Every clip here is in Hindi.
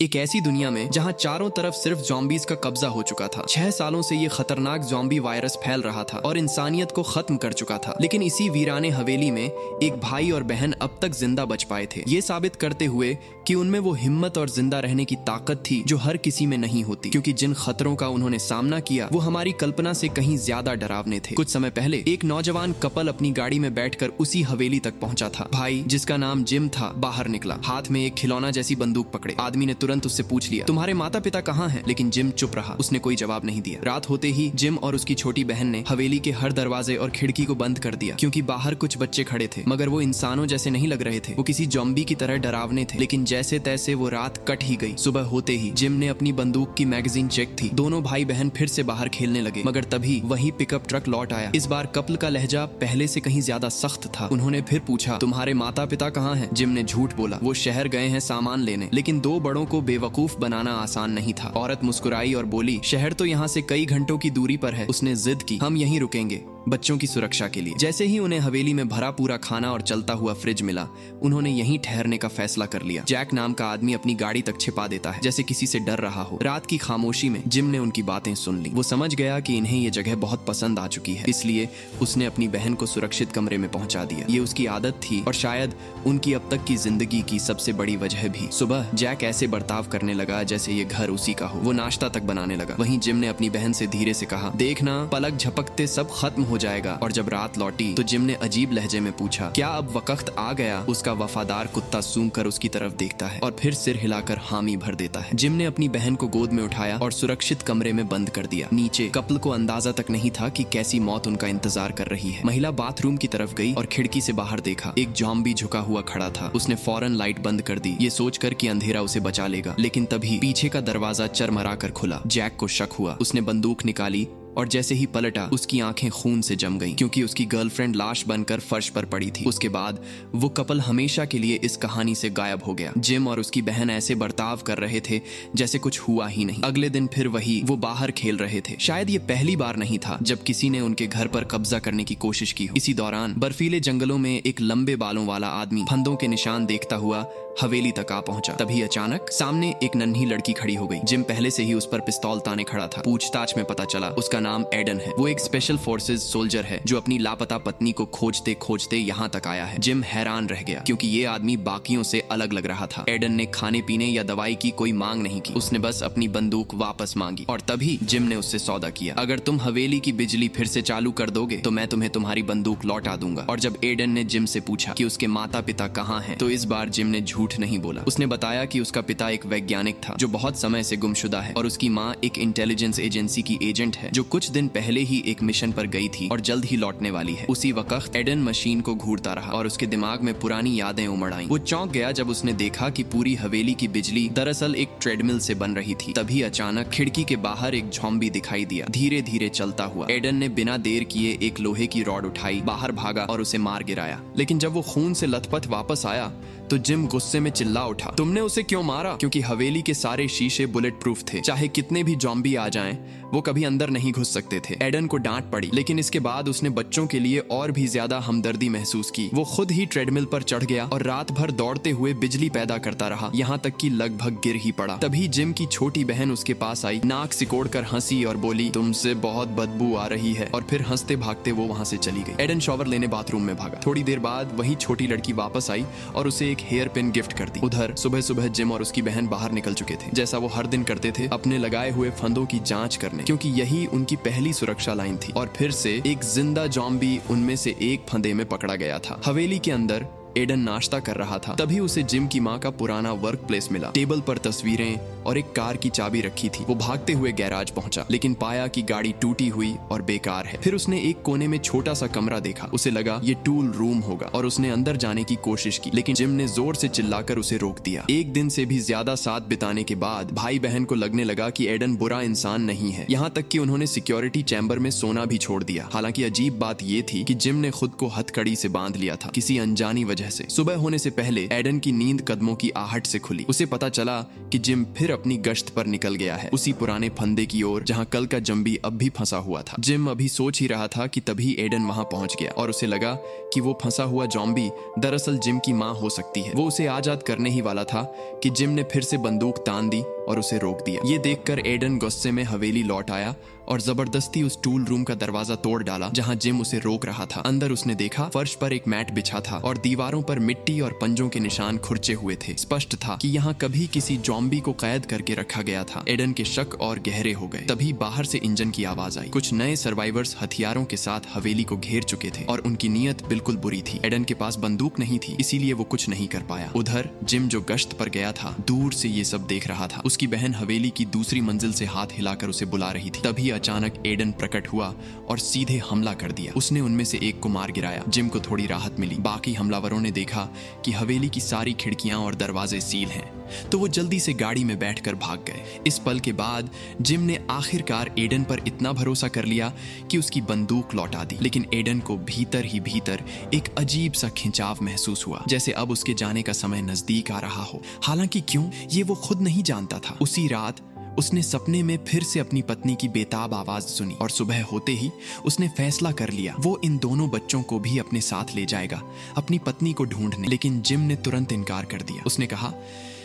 एक ऐसी दुनिया में जहां चारों तरफ सिर्फ ज़ॉम्बीज का कब्जा हो चुका था। 6 सालों से ये खतरनाक ज़ॉम्बी वायरस फैल रहा था और इंसानियत को खत्म कर चुका था। लेकिन इसी वीराने हवेली में एक भाई और बहन अब तक जिंदा बच पाए थे, ये साबित करते हुए कि उनमें वो हिम्मत और जिंदा रहने की ताकत थी जो हर किसी में नहीं होती। क्योंकि जिन खतरों का उन्होंने सामना किया वो हमारी कल्पना से कहीं ज्यादा डरावने थे। कुछ समय पहले एक नौजवान कपल अपनी गाड़ी में बैठकर उसी हवेली तक पहुंचा था। भाई, जिसका नाम जिम था, बाहर निकला, हाथ में एक खिलौना जैसी बंदूक पकड़े। आदमी ने तुरंत उससे पूछ लिया, तुम्हारे माता पिता कहाँ हैं? लेकिन जिम चुप रहा, उसने कोई जवाब नहीं दिया। रात होते ही जिम और उसकी छोटी बहन ने हवेली के हर दरवाजे और खिड़की को बंद कर दिया, क्योंकि बाहर कुछ बच्चे खड़े थे, मगर वो इंसानों जैसे नहीं लग रहे थे। वो किसी ज़ॉम्बी की तरह डरावने थे। लेकिन जैसे तैसे वो रात कट ही गई। सुबह होते ही जिम ने अपनी बंदूक की मैगजीन चेक थी। दोनों भाई बहन फिर से बाहर खेलने लगे, मगर तभी वही पिकअप ट्रक लौट आया। इस बार कपल का लहजा पहले से कहीं ज्यादा सख्त था। उन्होंने फिर पूछा, तुम्हारे माता पिता कहाँ हैं? जिम ने झूठ बोला, वो शहर गए हैं सामान लेने। लेकिन दो बड़ों को बेवकूफ बनाना आसान नहीं था। औरत मुस्कुराई और बोली, शहर तो यहाँ से कई घंटों की दूरी पर है। उसने जिद की, हम यहीं रुकेंगे बच्चों की सुरक्षा के लिए। जैसे ही उन्हें हवेली में भरा पूरा खाना और चलता हुआ फ्रिज मिला, उन्होंने यहीं ठहरने का फैसला कर लिया। जैक नाम का आदमी अपनी गाड़ी तक छिपा देता है, जैसे किसी से डर रहा हो। रात की खामोशी में जिम ने उनकी बातें सुन ली। वो समझ गया कि इन्हें ये जगह बहुत पसंद आ चुकी है, इसलिए उसने अपनी बहन को सुरक्षित कमरे में पहुंचा दिया। ये उसकी आदत थी और शायद उनकी अब तक की जिंदगी की सबसे बड़ी वजह भी। सुबह जैक ऐसे बर्ताव करने लगा जैसे ये घर उसी का हो। वो नाश्ता तक बनाने लगा। वहीं जिम ने अपनी बहन से धीरे से कहा, देखना, पलक झपकते सब खत्म हो जाएगा। और जब रात लौटी तो जिम ने अजीब लहजे में पूछा, क्या अब वक्त आ गया? उसका वफादार कुत्ता सूंघ कर उसकी तरफ देखता है और फिर सिर हिलाकर हामी भर देता है। जिम ने अपनी बहन को गोद में उठाया और सुरक्षित कमरे में बंद कर दिया। नीचे कपल को अंदाजा तक नहीं था कि कैसी मौत उनका इंतजार कर रही है। महिला बाथरूम की तरफ गई और खिड़की से बाहर देखा। एक ज़ॉम्बी झुका हुआ खड़ा था। उसने फौरन लाइट बंद कर दी, ये सोचकर कि अंधेरा उसे बचा लेगा। लेकिन तभी पीछे का दरवाजा चरमरा कर खुला। जैक को शक हुआ। उसने बंदूक निकाली और जैसे ही पलटा, उसकी आंखें खून से जम गईं, क्योंकि उसकी गर्लफ्रेंड लाश बनकर फर्श पर पड़ी थी। उसके बाद वो कपल हमेशा के लिए इस कहानी से गायब हो गया। जिम और उसकी बहन ऐसे बर्ताव कर रहे थे जैसे कुछ हुआ ही नहीं। अगले दिन फिर वही, वो बाहर खेल रहे थे। शायद ये पहली बार नहीं था जब किसी ने उनके घर पर कब्जा करने की कोशिश की हो। इसी दौरान बर्फीले जंगलों में एक लंबे बालों वाला आदमी फंदों के निशान देखता हुआ हवेली तक आ पहुंचा। तभी अचानक सामने एक नन्ही लड़की खड़ी हो गई। जिम पहले से ही उस पर पिस्तौल ताने खड़ा था। पूछताछ में पता चला उसका नाम एडन है। वो एक स्पेशल फोर्सेस सोल्जर है जो अपनी लापता पत्नी को खोजते खोजते यहाँ तक आया है। जिम हैरान रह गया, क्योंकि ये आदमी बाकियों से अलग लग रहा था। एडन ने खाने पीने या दवाई की कोई मांग नहीं की। उसने बस अपनी बंदूक वापस मांगी। और तभी जिम ने उससे सौदा किया, अगर तुम हवेली की बिजली फिर से चालू कर दोगे तो मैं तुम्हें तुम्हारी बंदूक लौटा दूंगा। और जब एडन ने जिम से पूछा कि उसके माता पिता कहाँ हैं, तो इस बार जिम ने झूठ नहीं बोला। उसने बताया कि उसका पिता एक वैज्ञानिक था जो बहुत समय से गुमशुदा है, और उसकी माँ एक इंटेलिजेंस एजेंसी की एजेंट है जो कुछ दिन पहले ही एक मिशन पर गई थी और जल्द ही लौटने वाली है। उसी वक्त एडन मशीन को घूरता रहा और उसके दिमाग में पुरानी यादें उमड़ आईं। वो चौंक गया जब उसने देखा कि पूरी हवेली की बिजली दरअसल एक ट्रेडमिल से बन रही थी। तभी अचानक खिड़की के बाहर एक ज़ॉम्बी दिखाई दिया, धीरे धीरे चलता हुआ। एडन ने बिना देर किए एक लोहे की रॉड उठाई, बाहर भागा और उसे मार गिराया। लेकिन जब वो खून से लथपथ वापस आया तो जिम गुस्से में चिल्ला उठा, तुमने उसे क्यों मारा? क्योंकि हवेली के सारे शीशे बुलेट प्रूफ थे। चाहे कितने भी ज़ॉम्बी आ जाएं, वो कभी अंदर नहीं घुस सकते थे। एडन को डांट पड़ी, लेकिन इसके बाद उसने बच्चों के लिए और भी ज्यादा हमदर्दी महसूस की। वो खुद ही ट्रेडमिल पर चढ़ गया और रात भर दौड़ते हुए बिजली पैदा करता रहा, यहाँ तक कि लगभग गिर ही पड़ा। तभी जिम की छोटी बहन उसके पास आई, नाक सिकोड़कर हंसी और बोली, तुमसे बहुत बदबू आ रही है। और फिर हंसते भागते वो वहां से चली गई। एडन शॉवर लेने बाथरूम में भागा। थोड़ी देर बाद वही छोटी लड़की वापस आई और उसे एक हेयर पिन गिफ्ट कर दी। उधर सुबह सुबह जिम और उसकी बहन बाहर निकल चुके थे, जैसा वो हर दिन करते थे, अपने लगाए हुए फंदों की जांच करने, क्योंकि यही उनकी पहली सुरक्षा लाइन थी। और फिर से एक जिंदा ज़ॉम्बी उनमें से एक फंदे में पकड़ा गया था। हवेली के अंदर एडन नाश्ता कर रहा था। तभी उसे जिम की माँ का पुराना वर्क प्लेस मिला। टेबल पर तस्वीरें और एक कार की चाबी रखी थी। वो भागते हुए गैराज पहुंचा, लेकिन पाया कि गाड़ी टूटी हुई और बेकार है। फिर उसने एक कोने में छोटा सा कमरा देखा। उसे लगा ये टूल रूम होगा और उसने अंदर जाने की कोशिश की, लेकिन जिम ने जोर से चिल्लाकर उसे रोक दिया। एक दिन से भी ज्यादा साथ बिताने के बाद भाई बहन को लगने लगा कि एडन बुरा इंसान नहीं है। यहाँ तक कि उन्होंने सिक्योरिटी चैम्बर में सोना भी छोड़ दिया। हालांकि अजीब बात ये थी कि जिम ने खुद को हथकड़ी से बांध लिया था, किसी अनजानी वजह वजह से। सुबह होने से पहले एडन की नींद कदमों की आहट से खुली। उसे पता चला कि जिम फिर अपनी गश्त पर निकल गया है, उसी पुराने फंदे की ओर जहां कल का जम्बी अब भी फंसा हुआ था। जिम अभी सोच ही रहा था कि तभी एडन वहां पहुंच गया और उसे लगा कि वो फंसा हुआ जॉम्बी दरअसल जिम की माँ हो सकती है। वो उसे आजाद करने ही वाला था कि जिम ने फिर से बंदूक तान दी और उसे रोक दिया। ये देखकर एडन गुस्से में हवेली लौट आया और जबरदस्ती उस टूल रूम का दरवाजा तोड़ डाला जहां जिम उसे रोक रहा था। अंदर उसने देखा फर्श पर एक मैट बिछा था और दीवारों पर मिट्टी और पंजों के निशान खुरचे हुए थे। स्पष्ट था कि यहाँ कभी किसी जॉम्बी को कैद करके रखा गया था। एडन के शक और गहरे हो गए। तभी बाहर से इंजन की आवाज आई। कुछ नए सर्वाइवर्स हथियारों के साथ हवेली को घेर चुके थे और उनकी नीयत बिल्कुल बुरी थी। एडन के पास बंदूक नहीं थी, इसीलिए वो कुछ नहीं कर पाया। उधर जिम जो गश्त पर गया था दूर से ये सब देख रहा था। उसकी बहन हवेली की दूसरी मंजिल से हाथ हिलाकर उसे बुला रही थी। तभी अचानक एडन प्रकट हुआ और सीधे हमला कर दिया। उसने उनमें से एक को मार गिराया। जिम को थोड़ी राहत मिली। बाकी हमलावरों ने देखा कि हवेली की सारी खिड़कियां और दरवाजे सील हैं, तो वो जल्दी से गाड़ी में बैठकर भाग गए। इस पल के बाद जिम ने आखिरकार एडन पर इतना भरोसा कर लिया कि उसकी बंदूक लौटा दी। लेकिन एडन को भीतर ही भीतर एक अजीब सा खिंचाव महसूस हुआ, जैसे अब उसके जाने का समय नजदीक आ रहा हो। हालांकि क्यों, ये वो खुद नहीं जानता था। उसी रात उसने सपने में फिर से अपनी पत्नी की बेताब आवाज सुनी और सुबह होते ही उसने फैसला कर लिया वो इन दोनों बच्चों को भी अपने साथ ले जाएगा अपनी पत्नी को ढूंढने। लेकिन जिम ने तुरंत इनकार कर दिया। उसने कहा,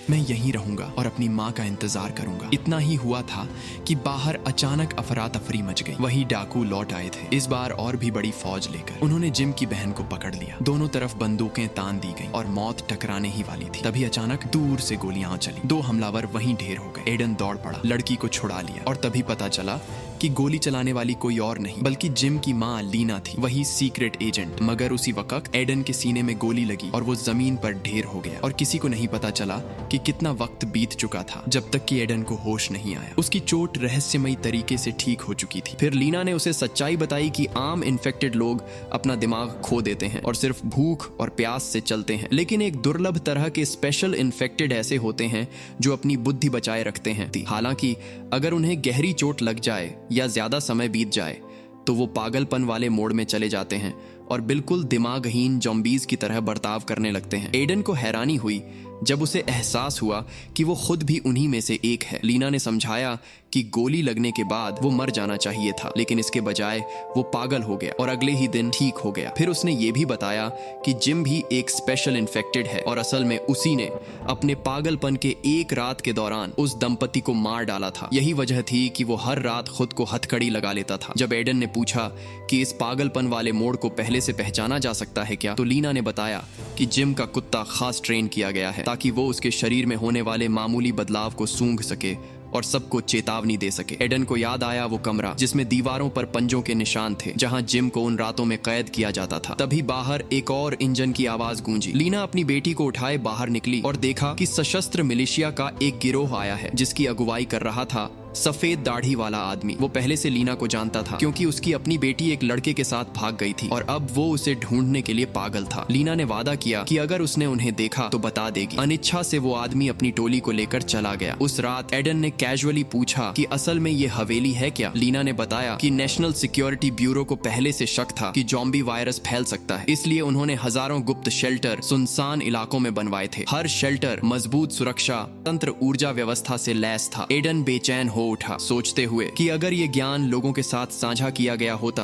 मैं यहीं रहूंगा और अपनी माँ का इंतजार करूंगा। इतना ही हुआ था कि बाहर अचानक अफरा तफरी मच गई। वही डाकू लौट आए थे, इस बार और भी बड़ी फौज लेकर। उन्होंने जिम की बहन को पकड़ लिया। दोनों तरफ बंदूकें तान दी गईं और मौत टकराने ही वाली थी। तभी अचानक दूर से गोलियां चली। 2 हमलावर वहीं ढेर हो गए। एडन दौड़ पड़ा, लड़की को छुड़ा लिया और तभी पता चला कि गोली चलाने वाली कोई और नहीं बल्कि जिम की माँ लीना थी, वही सीक्रेट एजेंट। मगर उसी वक्त एडन के सीने में गोली लगी और वो जमीन पर ढेर हो गया और किसी को नहीं पता चला कि कितना वक्त बीत चुका था जब तक कि एडन को होश नहीं आया। उसकी चोट रहस्यमयी तरीके से ठीक हो चुकी थी। फिर लीना ने उसे सच्चाई बताई कि आम इन्फेक्टेड लोग अपना दिमाग खो देते हैं और सिर्फ भूख और प्यास से चलते हैं, लेकिन एक दुर्लभ तरह के स्पेशल इन्फेक्टेड ऐसे होते हैं जो अपनी बुद्धि बचाए रखते हैं। हालांकि अगर उन्हें गहरी चोट लग जाए या ज्यादा समय बीत जाए तो वो पागलपन वाले मोड में चले जाते हैं और बिल्कुल दिमागहीन जॉम्बीज की तरह बर्ताव करने लगते हैं। एडन को हैरानी हुई जब उसे एहसास हुआ कि वो खुद भी उन्हीं में से एक है। लीना ने समझाया कि गोली लगने के बाद वो मर जाना चाहिए था, लेकिन इसके बजाय वो पागल हो गया और अगले ही दिन ठीक हो गया। फिर उसने ये भी बताया कि जिम भी एक स्पेशल इन्फेक्टेड है और असल में उसी ने अपने पागलपन के एक रात के दौरान उस दंपति को मार डाला था। यही वजह थी कि वो हर रात खुद को हथकड़ी लगा लेता था। जब एडन ने पूछा कि इस पागलपन वाले मोड़ को पहले से पहचाना जा सकता है क्या, तो लीना ने बताया कि जिम का कुत्ता खास ट्रेन किया गया है ताकि वो उसके शरीर में होने वाले मामूली बदलाव को सूंघ सके और सबको चेतावनी दे सके। एडन को याद आया वो कमरा जिसमें दीवारों पर पंजों के निशान थे, जहां जिम को उन रातों में कैद किया जाता था। तभी बाहर एक और इंजन की आवाज गूंजी। लीना अपनी बेटी को उठाए बाहर निकली और देखा कि सशस्त्र मिलिशिया का एक गिरोह आया है जिसकी अगुवाई कर रहा था सफेद दाढ़ी वाला आदमी। वो पहले से लीना को जानता था क्योंकि उसकी अपनी बेटी एक लड़के के साथ भाग गई थी और अब वो उसे ढूंढने के लिए पागल था। लीना ने वादा किया कि अगर उसने उन्हें देखा तो बता देगी। अनिच्छा से वो आदमी अपनी टोली को लेकर चला गया। उस रात एडन ने कैजुअली पूछा कि असल में ये हवेली है क्या। लीना ने बताया कि नेशनल सिक्योरिटी ब्यूरो को पहले से शक था कि जॉम्बी वायरस फैल सकता है, इसलिए उन्होंने हजारों गुप्त शेल्टर सुनसान इलाकों में बनवाए थे। हर शेल्टर मजबूत सुरक्षा तंत्र ऊर्जा व्यवस्था से लैस था। एडन बेचैन हो उठा, सोचते हुए कि अगर ये ज्ञान लोगों के साथ साझा किया गया होता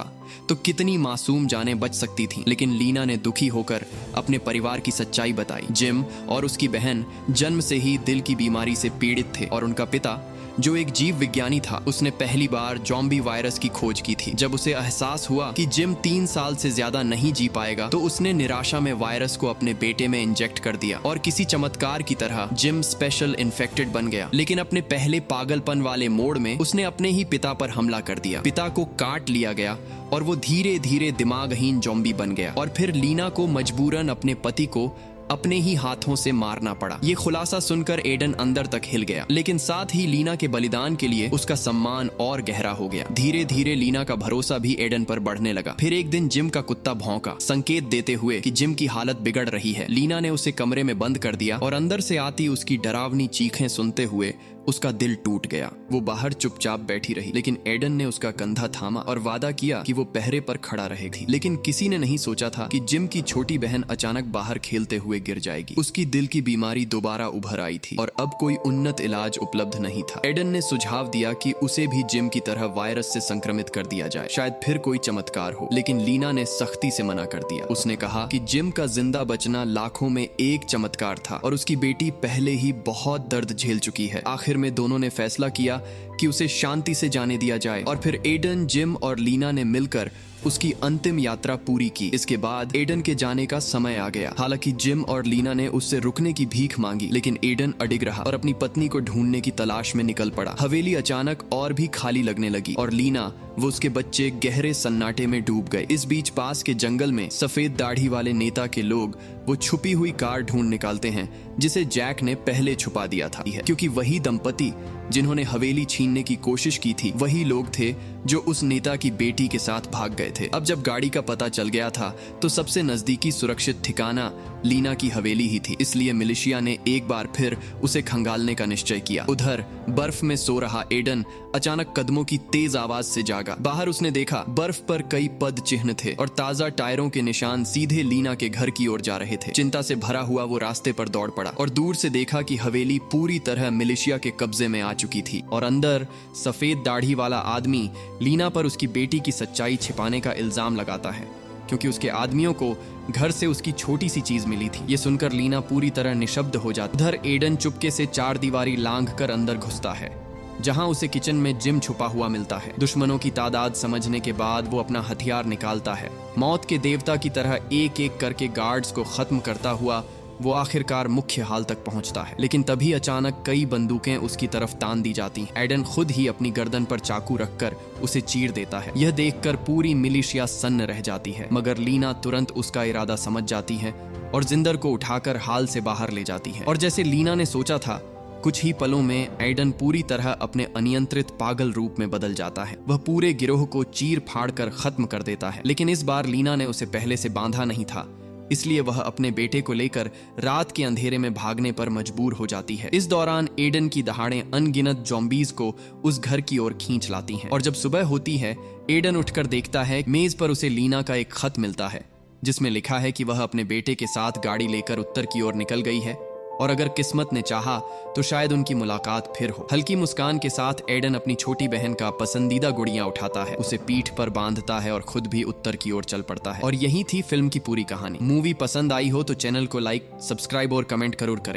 तो कितनी मासूम जानें बच सकती थीं। लेकिन लीना ने दुखी होकर अपने परिवार की सच्चाई बताई। जिम और उसकी बहन जन्म से ही दिल की बीमारी से पीड़ित थे और उनका पिता जो एक जीव विज्ञानी था, उसने पहली बार जॉम्बी वायरस की खोज की थी। जब उसे एहसास हुआ कि जिम 3 साल से ज्यादा नहीं जी पाएगा तो उसने निराशा में वायरस को अपने बेटे में इंजेक्ट कर दिया और किसी चमत्कार की तरह जिम स्पेशल इन्फेक्टेड बन गया। लेकिन अपने पहले पागलपन वाले मोड़ में उसने अपने ही पिता पर हमला कर दिया। पिता को काट लिया गया और वो धीरे धीरे दिमागहीन जॉम्बी बन गया और फिर लीना को मजबूरन अपने पति को अपने ही हाथों से मारना पड़ा। ये खुलासा सुनकर एडन अंदर तक हिल गया, लेकिन साथ ही लीना के बलिदान के लिए उसका सम्मान और गहरा हो गया। धीरे धीरे लीना का भरोसा भी एडन पर बढ़ने लगा। फिर एक दिन जिम का कुत्ता भौंका, संकेत देते हुए कि जिम की हालत बिगड़ रही है। लीना ने उसे कमरे में बंद कर दिया और अंदर से आती उसकी डरावनी चीखें सुनते हुए उसका दिल टूट गया। वो बाहर चुपचाप बैठी रही, लेकिन एडन ने उसका कंधा थामा और वादा किया कि वो पहरे पर खड़ा रहेगी। लेकिन किसी ने नहीं सोचा था कि जिम की छोटी बहन अचानक बाहर खेलते हुए गिर जाएगी। उसकी दिल की बीमारी दोबारा उभर आई थी और अब कोई उन्नत इलाज उपलब्ध नहीं था। एडन ने सुझाव दिया कि उसे भी जिम की तरह वायरस से संक्रमित कर दिया जाए, शायद फिर कोई चमत्कार हो। लेकिन लीना ने सख्ती से मना कर दिया। उसने कहा कि जिम का जिंदा बचना लाखों में एक चमत्कार था और उसकी बेटी पहले ही बहुत दर्द झेल चुकी है। आखिर में दोनों ने फैसला किया कि उसे शांति से जाने दिया जाए और फिर एडन, जिम और लीना ने मिलकर उसकी अंतिम यात्रा पूरी की। इसके बाद एडन के जाने का समय आ गया। हालांकि जिम और लीना ने उससे रुकने की भीख मांगी, लेकिन एडन अडिग रहा और अपनी पत्नी को ढूंढने की तलाश में निकल पड़ा। हवेली अचानक और भी खाली लगने लगी और लीना, वो उसके बच्चे गहरे सन्नाटे में डूब गए। इस बीच पास के जंगल में सफेद दाढ़ी वाले नेता के लोग वो छुपी हुई कार ढूंढ निकालते हैं जिसे जैक ने पहले छुपा दिया था, क्योंकि वही दंपति जिन्होंने हवेली छीनने की कोशिश की थी वही लोग थे जो उस नेता की बेटी के साथ भाग गए थे। अब जब गाड़ी का पता चल गया था तो सबसे नजदीकी सुरक्षित ठिकाना लीना की हवेली ही थी, इसलिए मिलिशिया ने एक बार फिर उसे खंगालने का निश्चय किया। उधर बर्फ में सो रहा एडन अचानक कदमों की तेज आवाज से जागा। बाहर उसने देखा बर्फ पर कई पद चिन्ह थे और ताजा टायरों के निशान सीधे लीना के घर की ओर जा रहे थे। चिंता से भरा हुआ वो रास्ते पर दौड़ पड़ा और दूर से देखा कि हवेली पूरी तरह मिलिशिया के कब्जे में आ चुकी थी और अंदर सफेद दाढ़ी वाला आदमी लीना पर उसकी बेटी की सच्चाई छिपाने का इल्जाम लगाता है, क्योंकि उसके आदमियों को घर से उसकी छोटी सी चीज मिली थी। ये सुनकर लीना पूरी तरह निशब्द हो जाती। उधर एडन चुपके से चार दीवारी लांघ कर अंदर घुसता है, जहां उसे किचन में जिम छुपा हुआ मिलता है। दुश्मनों की तादाद समझने के बाद वो अपना हथियार निकालता है। मौत के देवता की तरह एक एक करके गार्ड्स को खत्म करता हुआ वो आखिरकार मुख्य हाल तक पहुंचता है। लेकिन तभी अचानक कई बंदूकें उसकी तरफ तान दी जाती हैं। एडन खुद ही अपनी गर्दन पर चाकू रखकर उसे चीर देता है। यह देखकर पूरी मिलिशिया सन्न रह जाती है, मगर लीना तुरंत उसका इरादा समझ जाती है और जिंदर को उठाकर हाल से बाहर ले जाती है। और जैसे लीना ने सोचा था, कुछ ही पलों में एडन पूरी तरह अपने अनियंत्रित पागल रूप में बदल जाता है। वह पूरे गिरोह को चीर फाड़ कर खत्म कर देता है। लेकिन इस बार लीना ने उसे पहले से बांधा नहीं था, इसलिए वह अपने बेटे को लेकर रात के अंधेरे में भागने पर मजबूर हो जाती है। इस दौरान एडन की दहाड़ें अनगिनत ज़ॉम्बीज़ को उस घर की ओर खींच लाती हैं और जब सुबह होती है एडन उठकर देखता है मेज पर उसे लीना का एक खत मिलता है जिसमें लिखा है कि वह अपने बेटे के साथ गाड़ी लेकर उत्तर की ओर निकल गई है और अगर किस्मत ने चाहा तो शायद उनकी मुलाकात फिर हो। हल्की मुस्कान के साथ एडन अपनी छोटी बहन का पसंदीदा गुड़िया उठाता है, उसे पीठ पर बांधता है और खुद भी उत्तर की ओर चल पड़ता है। और यही थी फिल्म की पूरी कहानी। मूवी पसंद आई हो तो चैनल को लाइक, सब्सक्राइब और कमेंट जरूर करें।